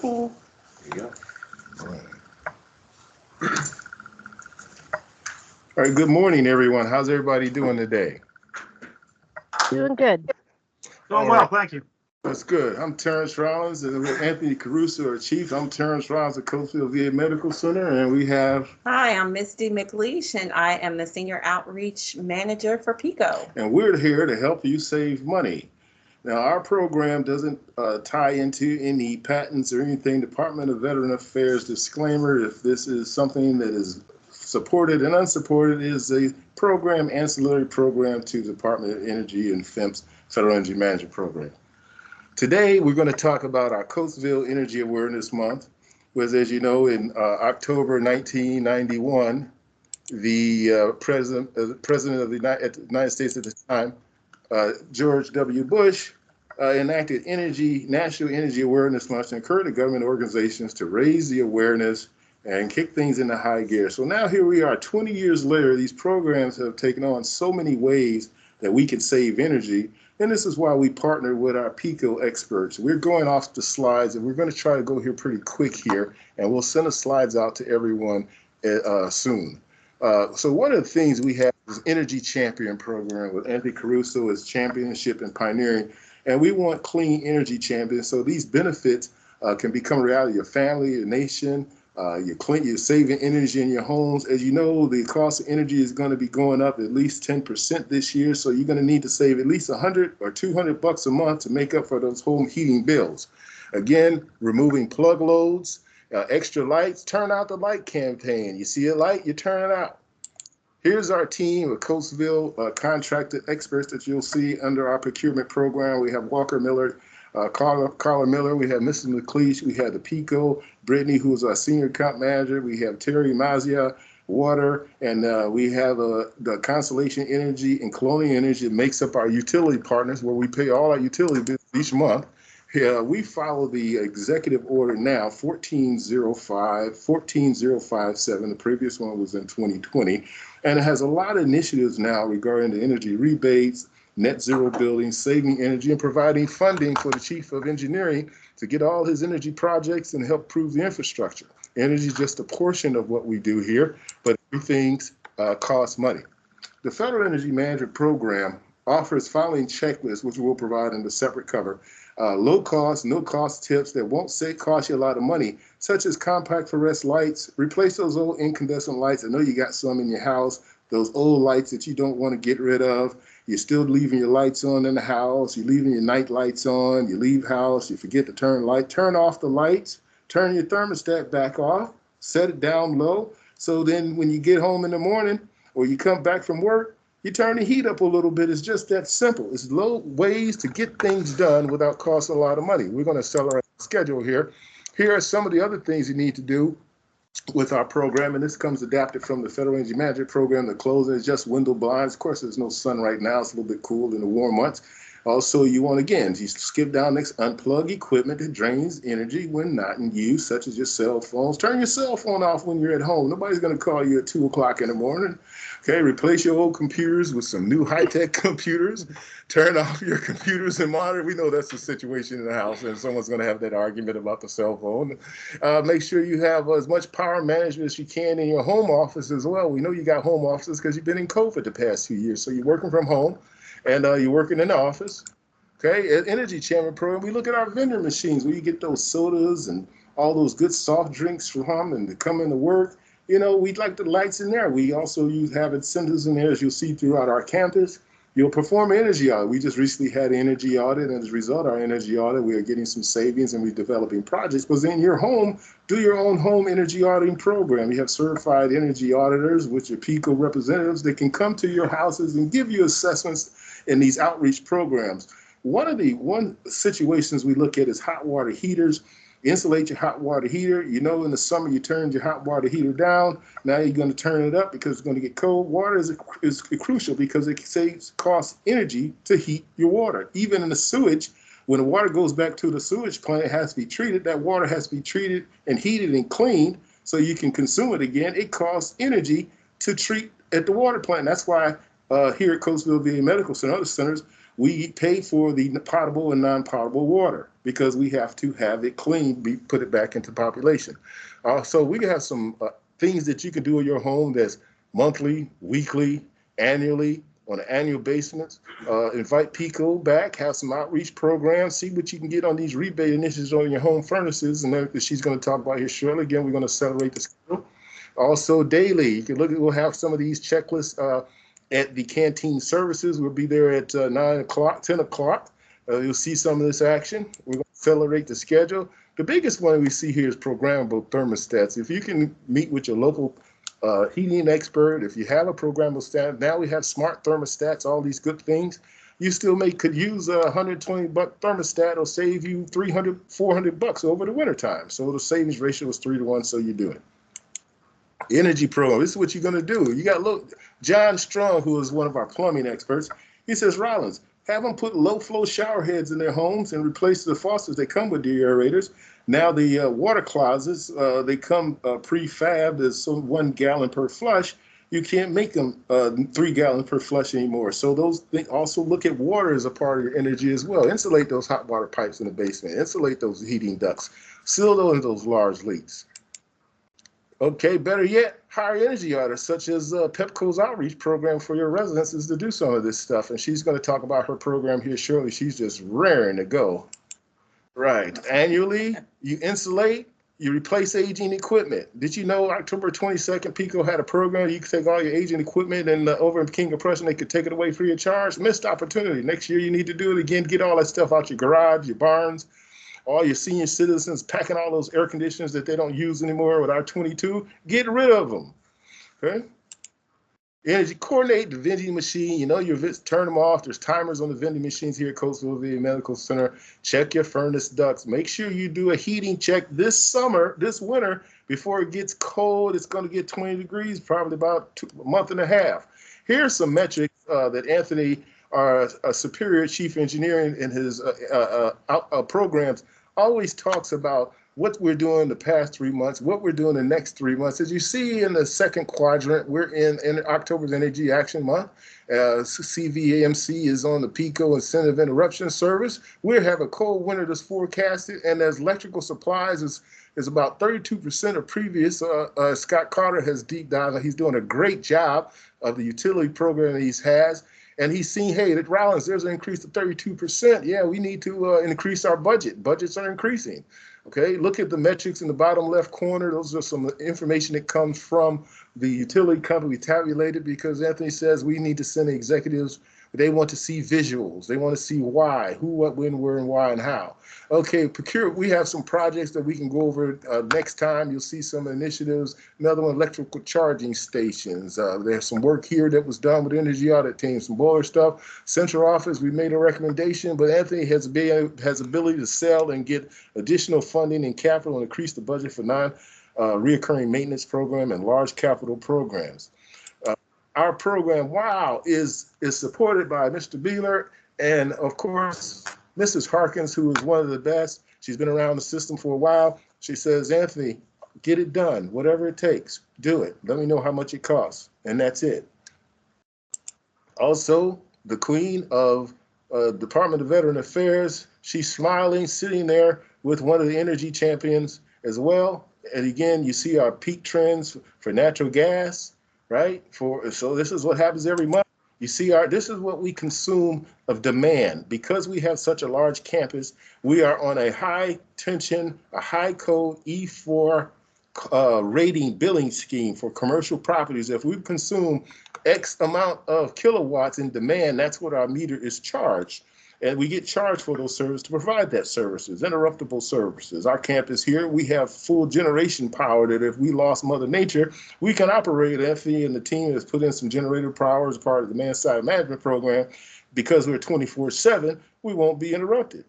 morning. There you go. All right, good morning, everyone. How's everybody doing today? Doing good. Doing well, thank you. That's good. I'm Terrence Rollins, and with Anthony Caruso, our chief. I'm Terrence Rollins at Coatesville VA Medical Center, and we have... Hi, I'm Misty McLeish, and I am the Senior Outreach Manager for PICO. And we're here to help you save money. Now, our program doesn't tie into any patents or anything. Department of Veteran Affairs disclaimer: if this is something that is supported and unsupported, is a program, ancillary program to the Department of Energy and FEMP's Federal Energy Management Program. Today, we're going to talk about our Coatesville Energy Awareness Month, was, as you know, in October 1991, the president of the United States at the time, George W. Bush, enacted National Energy Awareness Month to encourage the government organizations to raise the awareness and kick things into high gear. So now here we are, 20 years later, these programs have taken on so many ways that we can save energy. And this is why we partner with our PICO experts. We're going off the slides, and we're going to try to go here pretty quick here, and we'll send the slides out to everyone soon. So one of the things we have is Energy Champion Program with Anthony Caruso as championship and pioneering, and we want clean energy champions. So these benefits can become a reality. Your family, your nation, you're saving energy in your homes. As you know, the cost of energy is going to be going up at least 10% this year. So you're going to need to save at least $100 or $200 a month to make up for those home heating bills. Again, removing plug loads, extra lights, turn out the light campaign. You see a light, you turn it out. Here's our team of Coatesville contracted experts that you'll see under our procurement program. We have Walker Miller, Carla Miller, we have Mrs. McLeish, we have the PICO, Brittany, who is our senior account manager, we have Terry Mazia, water, and we have the Constellation Energy and Colonial Energy that makes up our utility partners, where we pay all our utility bills each month. We follow the executive order now, 14057. The previous one was in 2020. And it has a lot of initiatives now regarding the energy rebates, net zero buildings, saving energy, and providing funding for the chief of engineering to get all his energy projects and help improve the infrastructure. Energy is just a portion of what we do here, but everything costs money. The Federal Energy Management Program offers following checklists, which we'll provide in the separate cover. Low cost, no cost tips that won't cost you a lot of money, such as compact fluorescent lights. Replace those old incandescent lights. I know you got some in your house, those old lights that you don't want to get rid of. You're still leaving your lights on in the house. You're leaving your night lights on. You leave house, you forget to turn light. Turn off the lights. Turn your thermostat back off. Set it down low. So then when you get home in the morning or you come back from work, you turn the heat up a little bit. It's just that simple. It's low ways to get things done without costing a lot of money. We're going to accelerate the schedule here. Here are some of the other things you need to do with our program, and this comes adapted from the Federal Energy Management Program. The closing is just window blinds. Of course, there's no sun right now. It's a little bit cool in the warm months. Also, you want, again, you skip down next, unplug equipment that drains energy when not in use, such as your cell phones. Turn your cell phone off when you're at home. Nobody's going to call you at 2 o'clock in the morning. Okay, replace your old computers with some new high-tech computers. Turn off your computers and monitor. We know that's the situation in the house, and someone's going to have that argument about the cell phone. Make sure you have as much power management as you can in your home office as well. We know you got home offices because you've been in COVID the past 2 years, so you're working from home. And you're working in the office, okay? At Energy Champion Program, we look at our vending machines where you get those sodas and all those good soft drinks from and to come into work. You know, we'd like the lights in there. We also have incentives in there, as you'll see throughout our campus. You'll perform energy audit. We just recently had an energy audit, and as a result of our energy audit, we are getting some savings and we're developing projects. But in your home, do your own home energy auditing program. You have certified energy auditors, which are PICO representatives that can come to your houses and give you assessments in these outreach programs. One situations we look at is hot water heaters. Insulate your hot water heater. You know, in the summer, you turned your hot water heater down. Now you're going to turn it up because it's going to get cold. Water is crucial because it costs energy to heat your water. Even in the sewage, when the water goes back to the sewage plant, it has to be treated. That water has to be treated and heated and cleaned so you can consume it again. It costs energy to treat at the water plant. That's why here at Coatesville VA Medical Center, other centers, We pay for the potable and non-potable water because we have to have it clean, put it back into population. So we have some things that you can do in your home that's monthly, weekly, annually, on an annual basis. Invite PICO back, have some outreach programs, see what you can get on these rebate initiatives on your home furnaces, and that she's going to talk about here shortly. Again, we're going to accelerate the schedule. Also, daily, you can look at, we'll have some of these checklists at the canteen services. We'll be there at 9 o'clock, 10 o'clock. You'll see some of this action. We're going to accelerate the schedule. The biggest one we see here is programmable thermostats. If you can meet with your local heating expert, if you have a programmable stat, now we have smart thermostats, all these good things. You still could use a $120 thermostat will save you $300, $400 over the wintertime. So the savings ratio is 3 to 1, so you do it. Energy program, this is what you're going to do. You got to look, John Strong, who is one of our plumbing experts, he says, Rollins, have them put low flow shower heads in their homes and replace the faucets. They come with deaerators. Now the water closets, they come prefabbed as 1 gallon per flush. You can't make them 3 gallons per flush anymore. So those also look at water as a part of your energy as well. Insulate those hot water pipes in the basement. Insulate those heating ducts. Seal those large leaks. Okay, better yet, hire energy auditors, such as Pepco's outreach program for your residences to do some of this stuff. And she's going to talk about her program here shortly. She's just raring to go. Right. Annually, you insulate, you replace aging equipment. Did you know October 22nd, PICO had a program you could take all your aging equipment and over in King of Prussia, they could take it away free of charge? Missed opportunity. Next year, you need to do it again. Get all that stuff out your garage, your barns. All your senior citizens packing all those air conditioners that they don't use anymore with our 22, get rid of them, okay? Energy, coordinate the vending machine. You know your turn them off. There's timers on the vending machines here at Coastal VA Medical Center. Check your furnace ducts. Make sure you do a heating check this winter, before it gets cold. It's going to get 20 degrees, probably about a month and a half. Here's some metrics that Anthony, our superior chief engineer in his programs, always talks about what we're doing the past 3 months, what we're doing the next 3 months. As you see in the second quadrant, we're in October's Energy Action Month. CVAMC is on the PICO Incentive Interruption Service. We have a cold winter that's forecasted, and as electrical supplies is about 32% of previous. Scott Carter has deep dived, and he's doing a great job of the utility program that he has. And he's seen, hey, at Rollins, there's an increase to 32%. Yeah, we need to increase our budget. Budgets are increasing. Okay, look at the metrics in the bottom left corner. Those are some information that comes from the utility company. We tabulated because Anthony says we need to send the executives. They want to see visuals. They want to see why, who, what, when, where, and why, and how. Okay, we have some projects that we can go over next time. You'll see some initiatives. Another one, electrical charging stations. There's some work here that was done with the energy audit team, some boiler stuff. Central office, we made a recommendation, but Anthony has ability to sell and get additional funding and capital and increase the budget for reoccurring maintenance program and large capital programs. Our program, wow, is supported by Mr. Beeler and, of course, Mrs. Harkins, who is one of the best. She's been around the system for a while. She says, Anthony, get it done, whatever it takes, do it. Let me know how much it costs, and that's it. Also, the queen of Department of Veteran Affairs, she's smiling, sitting there with one of the energy champions as well. And again, you see our peak trends for natural gas. Right? So this is what happens every month. You see this is what we consume of demand. Because we have such a large campus, we are on a high tension, a high code E4 rating billing scheme for commercial properties. If we consume X amount of kilowatts in demand, that's what our meter is charged. And we get charged for those services to provide that services, interruptible services. Our campus here, we have full generation power that if we lost Mother Nature, we can operate. Anthony and the team has put in some generator power as part of the demand side management program. Because we're 24/7, we won't be interrupted.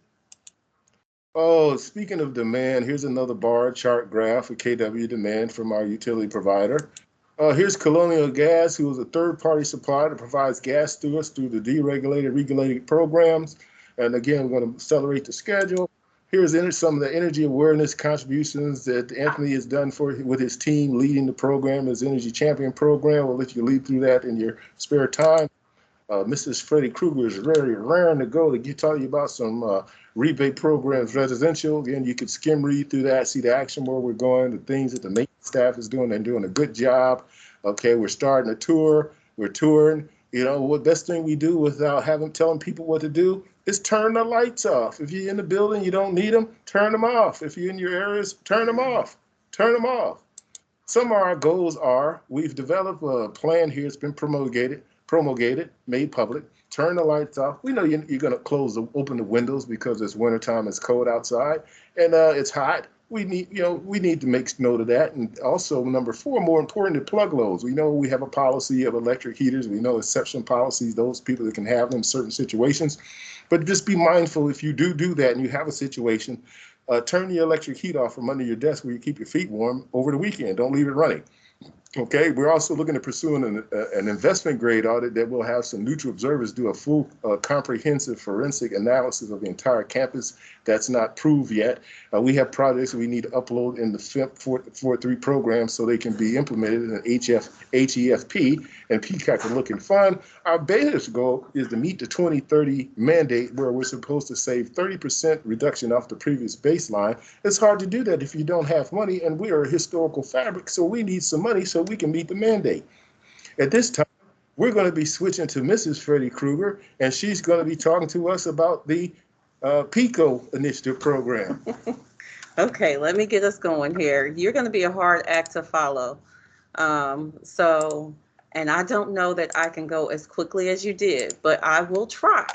Oh, speaking of demand, here's another bar chart graph for KW demand from our utility provider. Here's Colonial Gas, who is a third-party supplier that provides gas to us through the deregulated, regulated programs. And again, we're going to accelerate the schedule. Here's some of the energy awareness contributions that Anthony has done with his team leading the program, his Energy Champion program. We'll let you lead through that in your spare time. Mrs. Freddy Krueger is very raring to go to tell you about some rebate programs residential. Again, you could skim read through that, see the action where we're going, the things that the maintenance staff is doing. They're doing a good job. Okay, we're starting a tour. We're touring. You know, what best thing we do without telling people what to do is turn the lights off. If you're in the building, you don't need them, turn them off. If you're in your areas, turn them off. Turn them off. Some of our goals are, we've developed a plan here. It's been promulgated, made public. Turn the lights off. We know you're going to open the windows because it's wintertime, it's cold outside, and it's hot. We need to make note of that. And also, number 4, more important, to plug loads. We know we have a policy of electric heaters. We know exception policies, those people that can have them in certain situations. But just be mindful, if you do that and you have a situation, turn the electric heat off from under your desk where you keep your feet warm over the weekend. Don't leave it running. Okay, we're also looking at pursuing an investment grade audit that will have some neutral observers do a full comprehensive forensic analysis of the entire campus. That's not proved yet. We have projects we need to upload in the FIP 4.3 program so they can be implemented in HEFP and PCAC are looking fun. Our base goal is to meet the 2030 mandate where we're supposed to save 30% reduction off the previous baseline. It's hard to do that if you don't have money, and we are a historical fabric, so we need some money so we can meet the mandate. At this time, we're going to be switching to Mrs. Freddy Krueger, and she's going to be talking to us about the PICO initiative program. Okay, let me get us going here. You're going to be a hard act to follow. And I don't know that I can go as quickly as you did, but I will try.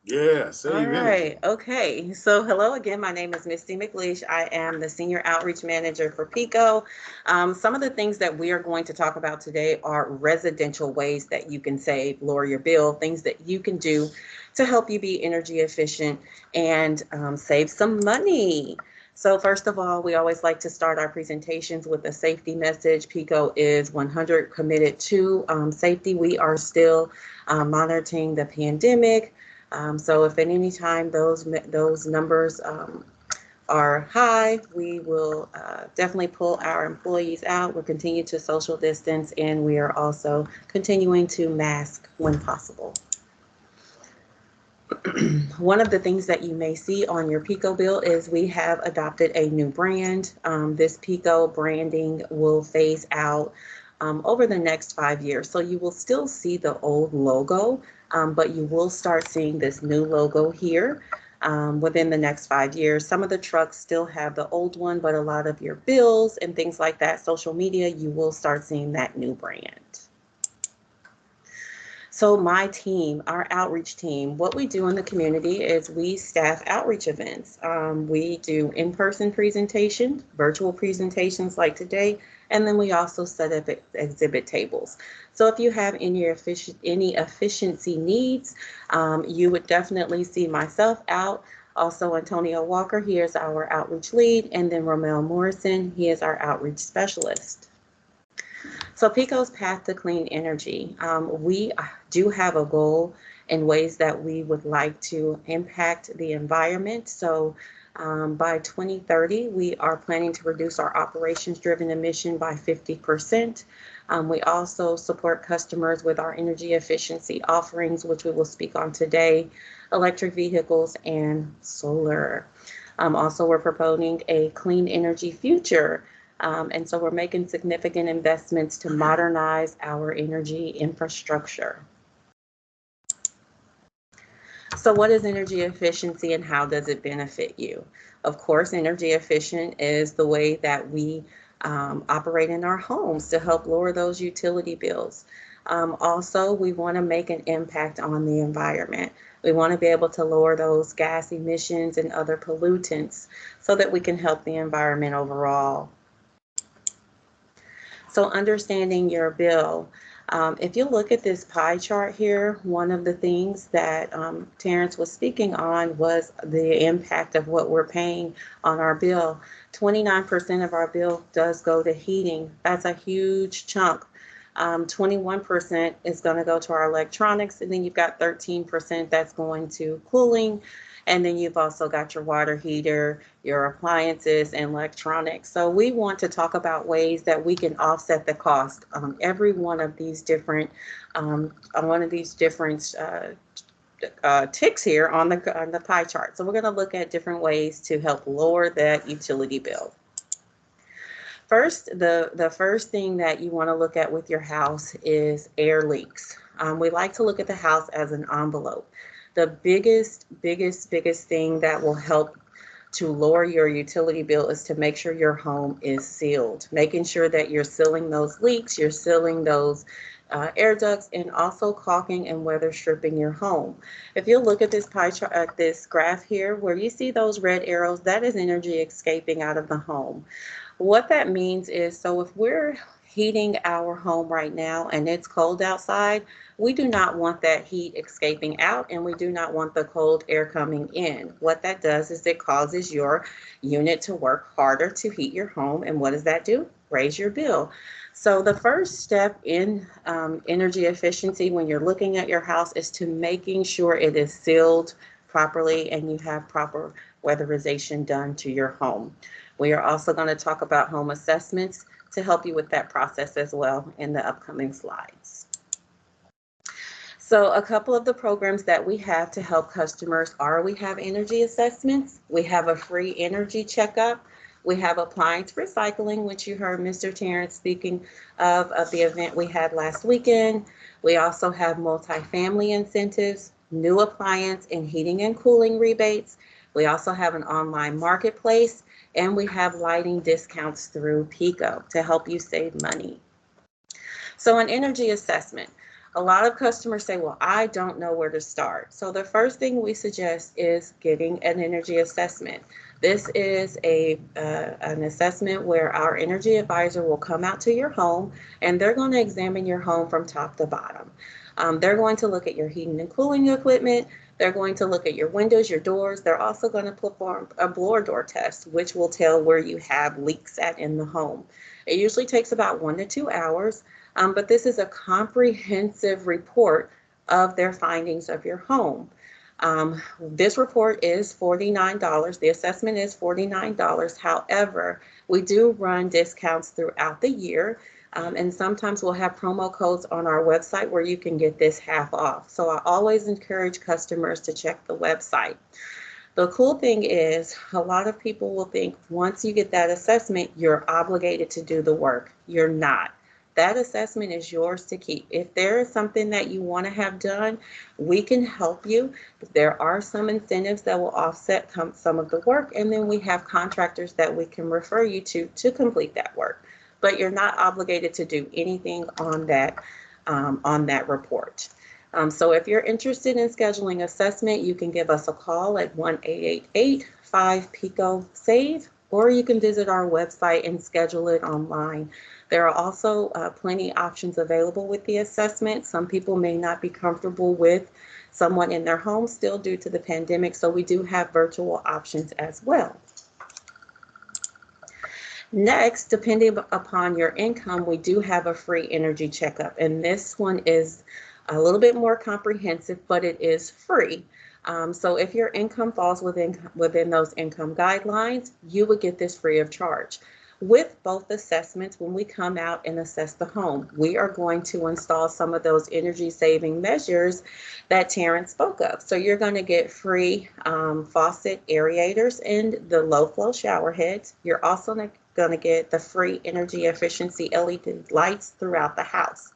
Yeah, All right. Okay. So hello again. My name is Misty McLeish. I am the Senior Outreach Manager for PICO. Some of the things that we are going to talk about today are residential ways that you can save, lower your bill, things that you can do to help you be energy efficient and save some money. So first of all, we always like to start our presentations with a safety message. PICO is 100 committed to safety. We are still monitoring the pandemic. So if at any time those numbers are high, we will definitely pull our employees out. We'll continue to social distance, and we are also continuing to mask when possible. One of the things that you may see on your PICO bill is we have adopted a new brand. This PICO branding will phase out over the next 5 years. So you will still see the old logo, but you will start seeing this new logo here within the next 5 years. Some of the trucks still have the old one, but a lot of your bills and things like that, social media, you will start seeing that new brand. So my team, our outreach team, what we do in the community is we staff outreach events. We do in-person presentations, virtual presentations like today, and then we also set up exhibit tables. So if you have any efficiency needs, you would definitely see myself out. Also, Antonio Walker, he is our outreach lead, and then Romel Morrison, he is our outreach specialist. So PICO's Path to Clean Energy, we do have a goal in ways that we would like to impact the environment. So by 2030, we are planning to reduce our operations-driven emission by 50%. We also support customers with our energy efficiency offerings, which we will speak on today, electric vehicles and solar. Also, we're proposing a clean energy future. And so we're making significant investments to modernize our energy infrastructure. So what is energy efficiency and how does it benefit you? Of course, energy efficient is the way that we operate in our homes to help lower those utility bills. Also, we want to make an impact on the environment. We want to be able to lower those gas emissions and other pollutants so that we can help the environment overall. So understanding your bill. If you look at this pie chart here, one of the things that Terrence was speaking on was the impact of what we're paying on our bill. 29% of our bill does go to heating. That's a huge chunk. 21% is going to go to our electronics, and then you've got 13% that's going to cooling. And then you've also got your water heater, your appliances, and electronics. So we want to talk about ways that we can offset the cost on every one of these different ticks here on the pie chart. So we're going to look at different ways to help lower that utility bill. First, the first thing that you want to look at with your house is air leaks. We like to look at the house as an envelope. The biggest thing that will help to lower your utility bill is to make sure your home is sealed, making sure that you're sealing those leaks, you're sealing those air ducts, and also caulking and weather stripping your home. If you look at this pie chart, this graph here, where you see those red arrows, that is energy escaping out of the home. What that means is, so if we're heating our home right now and it's cold outside, we do not want that heat escaping out, and we do not want the cold air coming in. What that does is it causes your unit to work harder to heat your home. And what does that do? Raise your bill. So the first step in energy efficiency when you're looking at your house is to making sure it is sealed properly and you have proper weatherization done to your home. We are also going to talk about home assessments to help you with that process as well in the upcoming slides. So a couple of the programs that we have to help customers are, we have energy assessments, we have a free energy checkup, we have appliance recycling, which you heard Mr. Terrence speaking of the event we had last weekend. We also have multifamily incentives, new appliance and heating and cooling rebates. We also have an online marketplace, and we have lighting discounts through Pico to help you save money. So an energy assessment. A lot of customers say, well, I don't know where to start. So the first thing we suggest is getting an energy assessment. This is an assessment where our energy advisor will come out to your home, and they're going to examine your home from top to bottom. They're going to look at your heating and cooling equipment. They're going to look at your windows, your doors. They're also going to perform a blower door test, which will tell where you have leaks at in the home. It usually takes about 1 to 2 hours, but this is a comprehensive report of their findings of your home. This report is $49. The assessment is $49. However, we do run discounts throughout the year. And sometimes we'll have promo codes on our website where you can get this half off. So I always encourage customers to check the website. The cool thing is, a lot of people will think once you get that assessment, you're obligated to do the work. You're not. That assessment is yours to keep. If there is something that you want to have done, we can help you. There are some incentives that will offset some of the work, and then we have contractors that we can refer you to complete that work. But you're not obligated to do anything on that report. So if you're interested in scheduling assessment, you can give us a call at 1-888-5-PICO-SAVE, or you can visit our website and schedule it online. There are also plenty options available with the assessment. Some people may not be comfortable with someone in their home still due to the pandemic, so we do have virtual options as well. Next, depending upon your income, we do have a free energy checkup, and this one is a little bit more comprehensive, but it is free. So if your income falls within those income guidelines, you would get this free of charge. With both assessments, when we come out and assess the home, we are going to install some of those energy saving measures that Terrence spoke of. So you're going to get free faucet aerators and the low flow shower heads. You're also going to get the free energy efficiency LED lights throughout the house.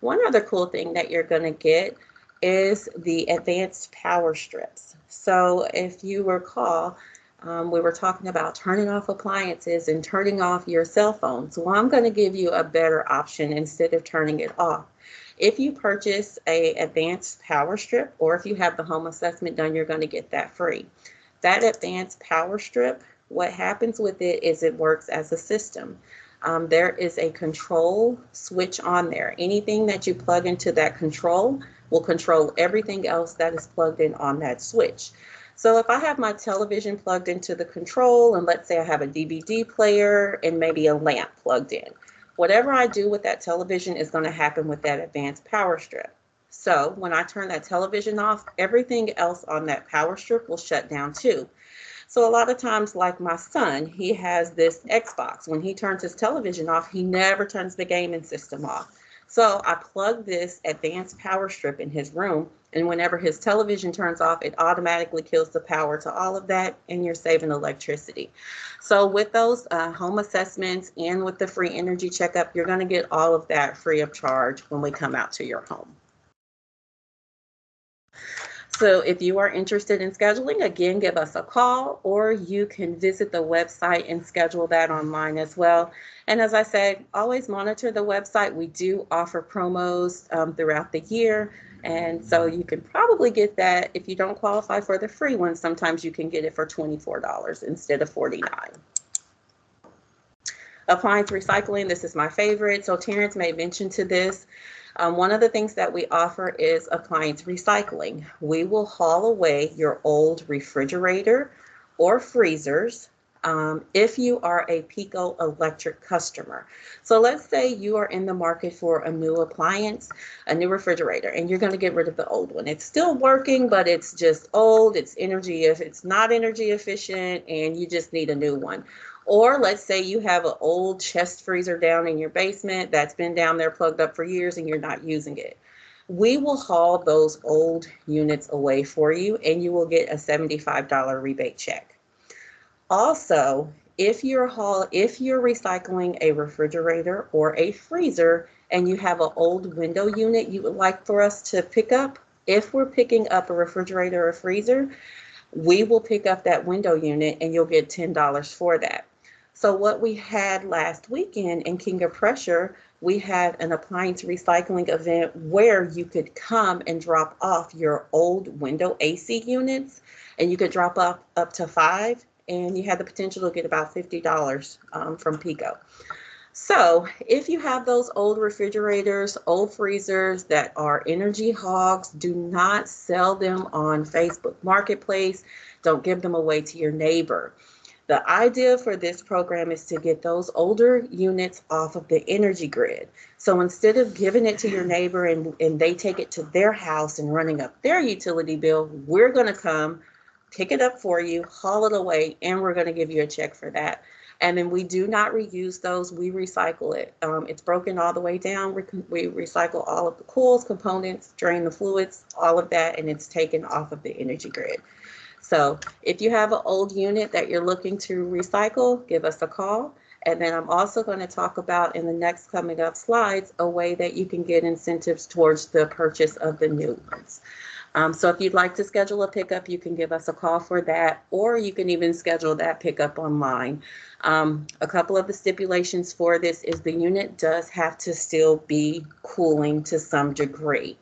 One other cool thing that you're going to get is the advanced power strips. So if you recall, we were talking about turning off appliances and turning off your cell phone. So I'm going to give you a better option instead of turning it off. If you purchase a advanced power strip, or if you have the home assessment done, you're going to get that free. That advanced power strip, what happens with it is it works as a system. There is a control switch on there. Anything that you plug into that control will control everything else that is plugged in on that switch. So if I have my television plugged into the control, and let's say I have a DVD player and maybe a lamp plugged in, whatever I do with that television is going to happen with that advanced power strip. So when I turn that television off, everything else on that power strip will shut down too. So a lot of times, like my son, he has this Xbox. When he turns his television off, he never turns the gaming system off. So I plug this advanced power strip in his room, and whenever his television turns off, it automatically kills the power to all of that, and you're saving electricity. So with those home assessments and with the free energy checkup, you're going to get all of that free of charge when we come out to your home. So if you are interested in scheduling, again, give us a call, or you can visit the website and schedule that online as well. And as I said, always monitor the website. We do offer promos throughout the year. And so you can probably get that. If you don't qualify for the free one, sometimes you can get it for $24 instead of $49. Appliance recycling, this is my favorite. So Terrence made mention to this. One of the things that we offer is appliance recycling. We will haul away your old refrigerator or freezers if you are a Pico Electric customer. So let's say you are in the market for a new appliance, a new refrigerator, and you're going to get rid of the old one. It's still working, but it's just old. It's not energy efficient, and you just need a new one. Or let's say you have an old chest freezer down in your basement that's been down there plugged up for years and you're not using it. We will haul those old units away for you, and you will get a $75 rebate check. Also, if you're recycling a refrigerator or a freezer and you have an old window unit you would like for us to pick up, if we're picking up a refrigerator or freezer, we will pick up that window unit and you'll get $10 for that. So what we had last weekend in King of Pressure, we had an appliance recycling event where you could come and drop off your old window AC units, and you could drop off up to 5, and you had the potential to get about $50 from Pico. So if you have those old refrigerators, old freezers that are energy hogs, do not sell them on Facebook Marketplace. Don't give them away to your neighbor. The idea for this program is to get those older units off of the energy grid. So instead of giving it to your neighbor and they take it to their house and running up their utility bill, we're going to come pick it up for you, haul it away, and we're going to give you a check for that. And then we do not reuse those, we recycle it. It's broken all the way down. We recycle all of the coils, components, drain the fluids, all of that, and it's taken off of the energy grid. So if you have an old unit that you're looking to recycle, give us a call. And then I'm also going to talk about in the next coming up slides, a way that you can get incentives towards the purchase of the new ones. So if you'd like to schedule a pickup, you can give us a call for that, or you can even schedule that pickup online. A couple of the stipulations for this is the unit does have to still be cooling to some degree.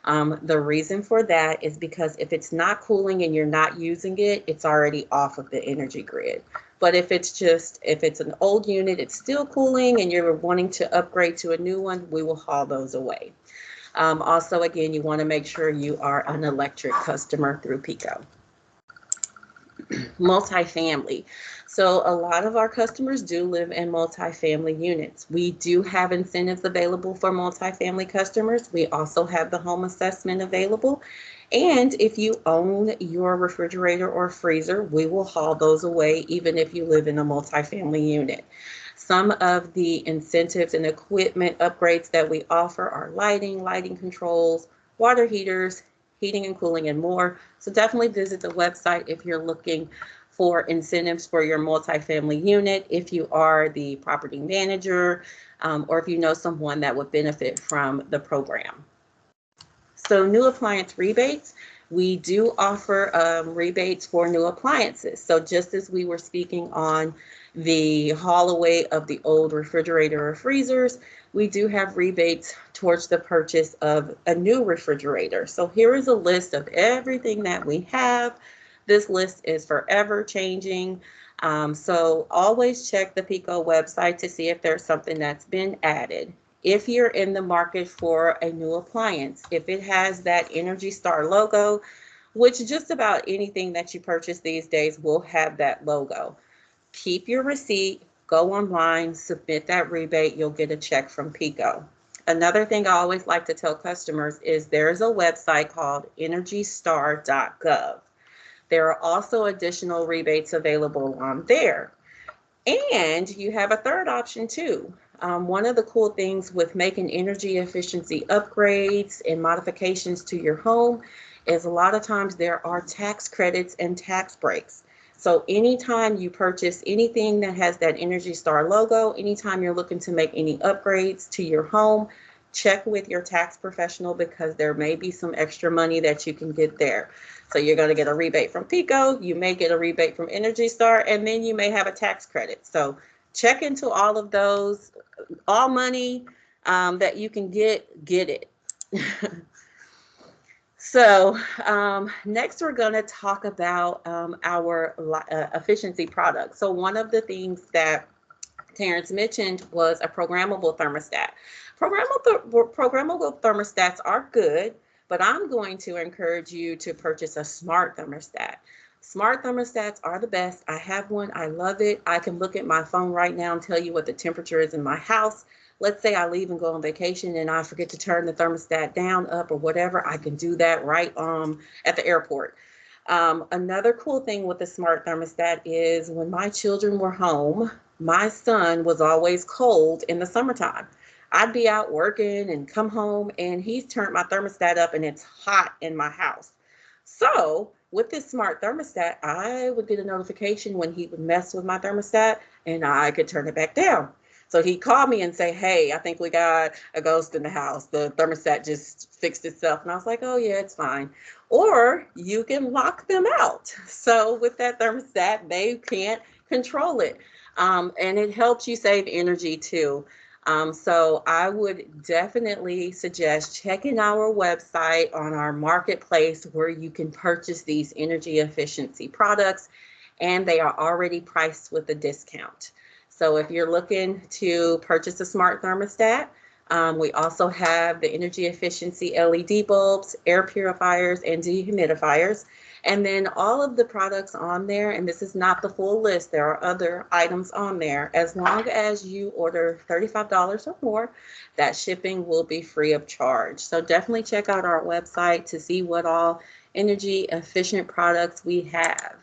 The reason for that is because if it's not cooling and you're not using it, it's already off of the energy grid. But if it's an old unit, it's still cooling and you're wanting to upgrade to a new one, we will haul those away. Also, again, you want to make sure you are an electric customer through Pico. Multifamily. So a lot of our customers do live in multifamily units. We do have incentives available for multifamily customers. We also have the home assessment available. And if you own your refrigerator or freezer, we will haul those away even if you live in a multifamily unit. Some of the incentives and equipment upgrades that we offer are lighting controls, water heaters, heating and cooling, and more. So definitely visit the website if you're looking for incentives for your multifamily unit, if you are the property manager, or if you know someone that would benefit from the program. So new appliance rebates. We do offer rebates for new appliances. So just as we were speaking on the haul away of the old refrigerator or freezers, we do have rebates towards the purchase of a new refrigerator. So here is a list of everything that we have. This list is forever changing. So always check the Pico website to see if there's something that's been added. If you're in the market for a new appliance, if it has that Energy Star logo, which just about anything that you purchase these days will have that logo, keep your receipt, go online, submit that rebate, you'll get a check from Pico. Another thing I always like to tell customers is there's a website called energystar.gov. There are also additional rebates available on there. And you have a third option too. One of the cool things with making energy efficiency upgrades and modifications to your home is a lot of times there are tax credits and tax breaks. So anytime you purchase anything that has that Energy Star logo, anytime you're looking to make any upgrades to your home, check with your tax professional because there may be some extra money that you can get there. So you're going to get a rebate from Pico, you may get a rebate from Energy Star, and then you may have a tax credit. So check into all of those. All money that you can get it. So next we're going to talk about our efficiency products. So one of the things that Terrence mentioned was a programmable thermostat. Programmable thermostats are good, but I'm going to encourage you to purchase a smart thermostat. Smart thermostats are the best. I have one. I love it. I can look at my phone right now and tell you what the temperature is in my house. Let's say I leave and go on vacation and I forget to turn the thermostat down, up, or whatever. I can do that right at the airport. Another cool thing with the smart thermostat is when my children were home, my son was always cold in the summertime. I'd be out working and come home and he's turned my thermostat up and it's hot in my house. So with this smart thermostat, I would get a notification when he would mess with my thermostat and I could turn it back down. So he'd call me and say, hey, I think we got a ghost in the house. The thermostat just fixed itself. And I was like, oh yeah, it's fine. Or you can lock them out. So with that thermostat, they can't control it. And it helps you save energy too. So I would definitely suggest checking our website on our marketplace where you can purchase these energy efficiency products, and they are already priced with a discount. So if you're looking to purchase a smart thermostat, we also have the energy efficiency LED bulbs, air purifiers, and dehumidifiers. And then all of the products on there, and this is not the full list, there are other items on there. As long as you order $35 or more, that shipping will be free of charge. So definitely check out our website to see what all energy efficient products we have.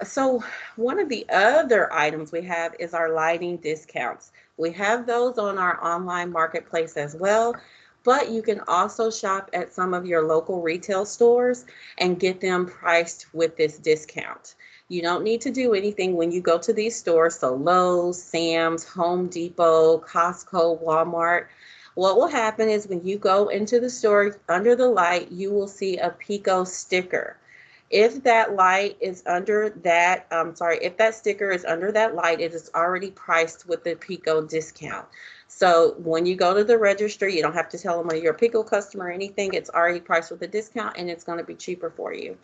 So one of the other items we have is our lighting discounts. We have those on our online marketplace as well, but you can also shop at some of your local retail stores and get them priced with this discount. You don't need to do anything when you go to these stores, so Lowe's, Sam's, Home Depot, Costco, Walmart. What will happen is when you go into the store, under the light, you will see a Pico sticker. If that light is under that, if that sticker is under that light, it is already priced with the Pico discount. So when you go to the register, you don't have to tell them you're a Pico customer or anything. It's already priced with a discount and it's going to be cheaper for you.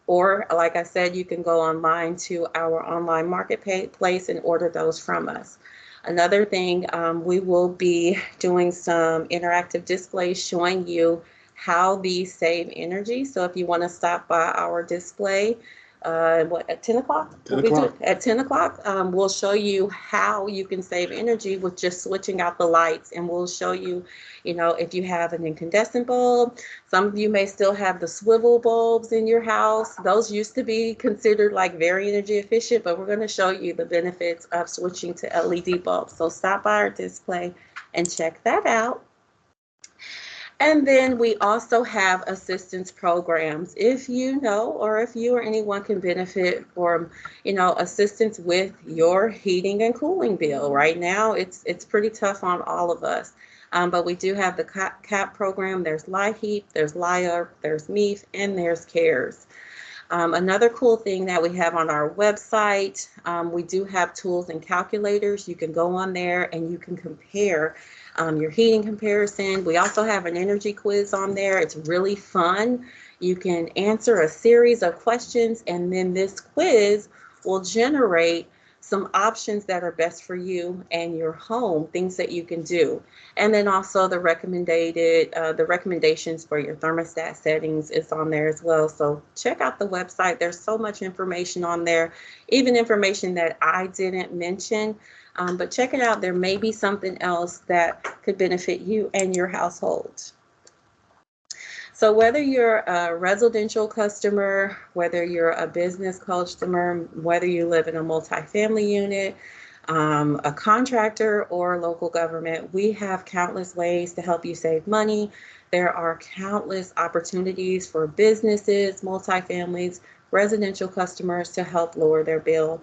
Or like I said, you can go online to our online marketplace and order those from us. Another thing, we will be doing some interactive displays showing you how these save energy. So if you want to stop by our display, at 10 o'clock? 10 o'clock. At 10 o'clock, we'll show you how you can save energy with just switching out the lights. And we'll show you, if you have an incandescent bulb, some of you may still have the swivel bulbs in your house. Those used to be considered like very energy efficient, but we're going to show you the benefits of switching to LED bulbs. So stop by our display and check that out. And then we also have assistance programs. If you know, or if you or anyone can benefit from, assistance with your heating and cooling bill. Right now, it's pretty tough on all of us. But we do have the CAP program. There's LIHEAP, there's LIARP, there's MEEF, and there's CARES. Another cool thing that we have on our website, we do have tools and calculators. You can go on there and you can compare your heating comparison. We also have an energy quiz on there. It's really fun. You can answer a series of questions and then this quiz will generate some options that are best for you and your home, things that you can do. And then also the recommendations for your thermostat settings is on there as well. So check out the website. There's so much information on there, even information that I didn't mention. But check it out. There may be something else that could benefit you and your household. So whether you're a residential customer, whether you're a business customer, whether you live in a multifamily unit, a contractor or local government, we have countless ways to help you save money. There are countless opportunities for businesses, multifamilies, residential customers to help lower their bill.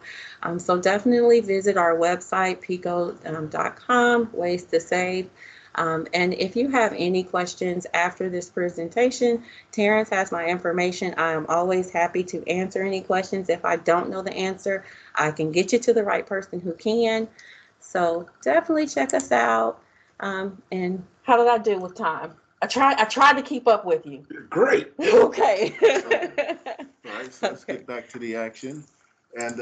So definitely visit our website, pico.com, ways to save. And if you have any questions after this presentation, Terrence has my information. I am always happy to answer any questions. If I don't know the answer, I can get you to the right person who can. So definitely check us out. And how did I do with time? I tried to keep up with you. Great. Okay. All right, so let's get back to the action. And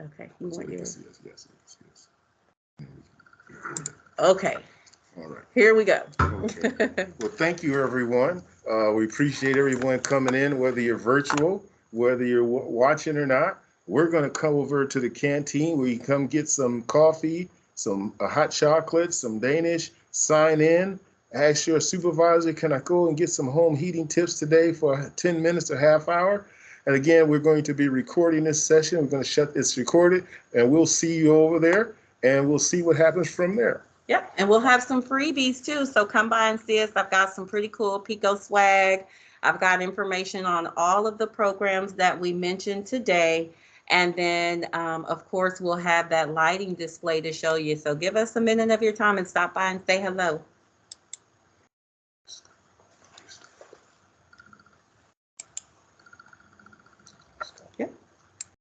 Okay. You want yours? yes. Okay. All right. Here we go. Okay. Well, thank you, everyone. We appreciate everyone coming in, whether you're virtual, whether you're watching or not. We're going to come over to the canteen where you come get some coffee, some hot chocolate, some Danish, sign in, ask your supervisor, can I go and get some home heating tips today for 10 minutes or half hour? And again, we're going to be recording this session. We're going to shut this recorded, and we'll see you over there, and we'll see what happens from there. Yep, and we'll have some freebies too. So come by and see us. I've got some pretty cool Pico swag. I've got information on all of the programs that we mentioned today. And then, of course, we'll have that lighting display to show you. So give us a minute of your time and stop by and say hello.